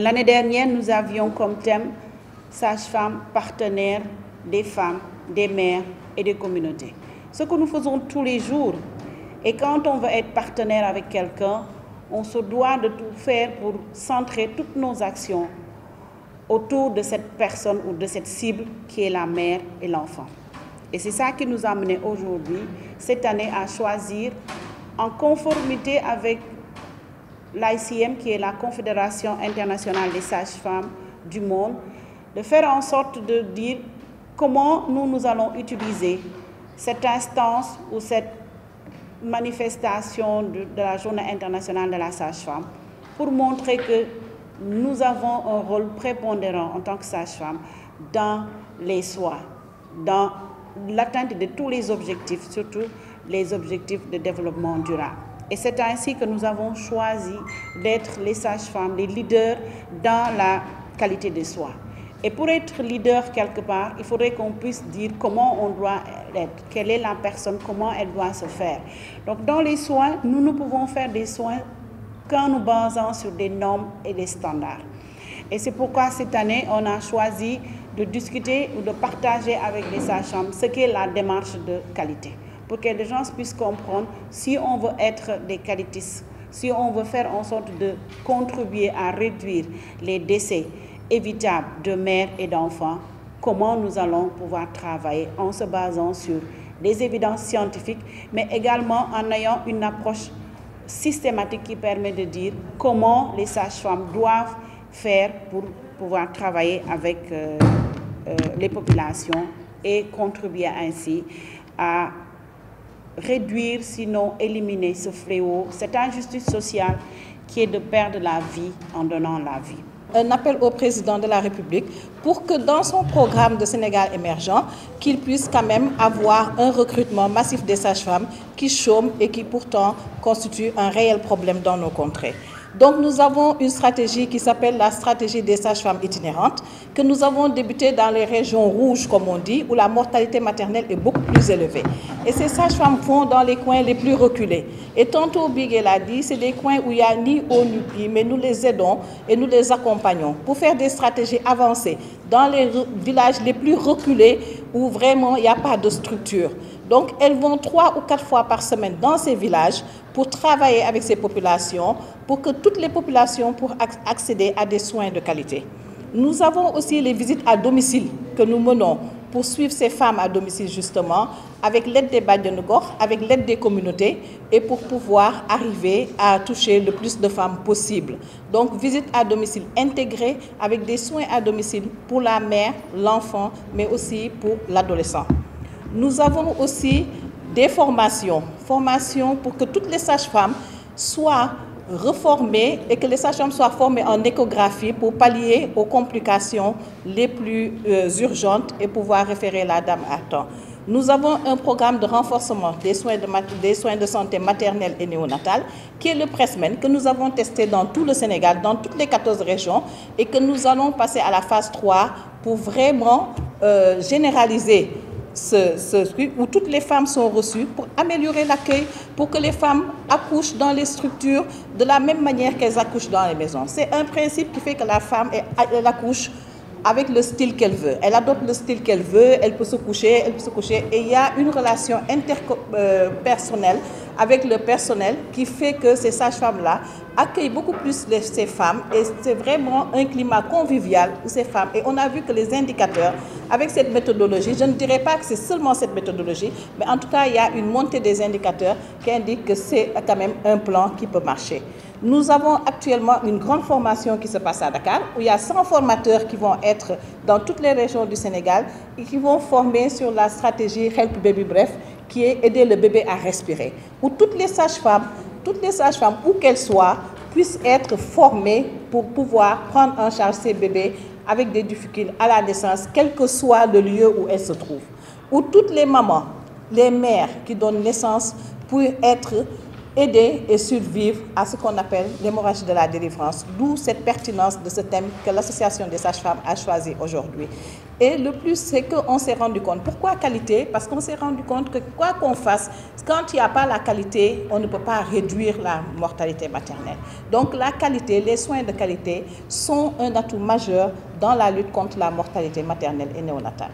L'année dernière, nous avions comme thème sage-femme, partenaire des femmes, des mères et des communautés. Ce que nous faisons tous les jours, et quand on veut être partenaire avec quelqu'un, on se doit de tout faire pour centrer toutes nos actions autour de cette personne ou de cette cible qui est la mère et l'enfant. Et c'est ça qui nous a amené aujourd'hui, cette année, à choisir, en conformité avec l'ICM, qui est la Confédération internationale des sages-femmes du monde, de faire en sorte de dire comment nous allons utiliser cette instance ou cette manifestation de la Journée internationale de la sage-femme pour montrer que nous avons un rôle prépondérant en tant que sage-femme dans les soins, dans l'atteinte de tous les objectifs, surtout les objectifs de développement durable. Et c'est ainsi que nous avons choisi d'être les sages-femmes, les leaders dans la qualité des soins. Et pour être leader quelque part, il faudrait qu'on puisse dire comment on doit être, quelle est la personne, comment elle doit se faire. Donc dans les soins, nous ne pouvons faire des soins qu'en nous basant sur des normes et des standards. Et c'est pourquoi cette année, on a choisi de discuter ou de partager avec les sages-femmes ce qu'est la démarche de qualité, pour que les gens puissent comprendre si on veut être des qualitistes, si on veut faire en sorte de contribuer à réduire les décès évitables de mères et d'enfants, comment nous allons pouvoir travailler en se basant sur des évidences scientifiques, mais également en ayant une approche systématique qui permet de dire comment les sages-femmes doivent faire pour pouvoir travailler avec les populations et contribuer ainsi à réduire, sinon éliminer ce fléau, cette injustice sociale qui est de perdre la vie en donnant la vie. Un appel au président de la République pour que dans son programme de Sénégal émergent, qu'il puisse quand même avoir un recrutement massif des sages-femmes qui chôment et qui pourtant constituent un réel problème dans nos contrées. Donc nous avons une stratégie qui s'appelle la stratégie des sages-femmes itinérantes, que nous avons débutée dans les régions rouges, comme on dit, où la mortalité maternelle est beaucoup plus élevée. Et ces sages-femmes vont dans les coins les plus reculés. Et tantôt Bigué l'a dit, c'est des coins où il n'y a ni eau ni pluie, mais nous les aidons et nous les accompagnons pour faire des stratégies avancées dans les villages les plus reculés où vraiment il n'y a pas de structure. Donc elles vont 3 ou 4 fois par semaine dans ces villages pour travailler avec ces populations, pour que toutes les populations puissent accéder à des soins de qualité. Nous avons aussi les visites à domicile que nous menons pour suivre ces femmes à domicile justement, avec l'aide des bajenu gox, avec l'aide des communautés et pour pouvoir arriver à toucher le plus de femmes possible. Donc visite à domicile intégrée avec des soins à domicile pour la mère, l'enfant, mais aussi pour l'adolescent. Nous avons aussi des formations pour que toutes les sages-femmes soient reformées et que les sages-femmes soient formées en échographie pour pallier aux complications les plus urgentes et pouvoir référer la dame à temps. Nous avons un programme de renforcement des soins de santé maternelle et néonatale qui est le PRESMEN que nous avons testé dans tout le Sénégal, dans toutes les 14 régions et que nous allons passer à la phase 3 pour vraiment généraliser ce truc où toutes les femmes sont reçues pour améliorer l'accueil, pour que les femmes accouchent dans les structures de la même manière qu'elles accouchent dans les maisons. C'est un principe qui fait que la femme, elle accouche avec le style qu'elle veut. Elle adopte le style qu'elle veut, elle peut se coucher, et il y a une relation interpersonnelle avec le personnel qui fait que ces sages-femmes-là accueillent beaucoup plus ces femmes et c'est vraiment un climat convivial où ces femmes, et on a vu que les indicateurs avec cette méthodologie, je ne dirais pas que c'est seulement cette méthodologie, mais en tout cas il y a une montée des indicateurs qui indique que c'est quand même un plan qui peut marcher. Nous avons actuellement une grande formation qui se passe à Dakar, où il y a 100 formateurs qui vont être dans toutes les régions du Sénégal et qui vont former sur la stratégie Help Baby Bref, qui est aider le bébé à respirer, où toutes les sages-femmes, où qu'elles soient, puissent être formées pour pouvoir prendre en charge ces bébés avec des difficultés à la naissance, quel que soit le lieu où elles se trouvent. Où toutes les mamans, les mères qui donnent naissance, puissent être aider et survivre à ce qu'on appelle l'hémorragie de la délivrance, d'où cette pertinence de ce thème que l'Association des sages-femmes a choisi aujourd'hui. Et le plus, c'est qu'on s'est rendu compte. Pourquoi qualité? Parce qu'on s'est rendu compte que quoi qu'on fasse, quand il n'y a pas la qualité, on ne peut pas réduire la mortalité maternelle. Donc la qualité, les soins de qualité sont un atout majeur dans la lutte contre la mortalité maternelle et néonatale.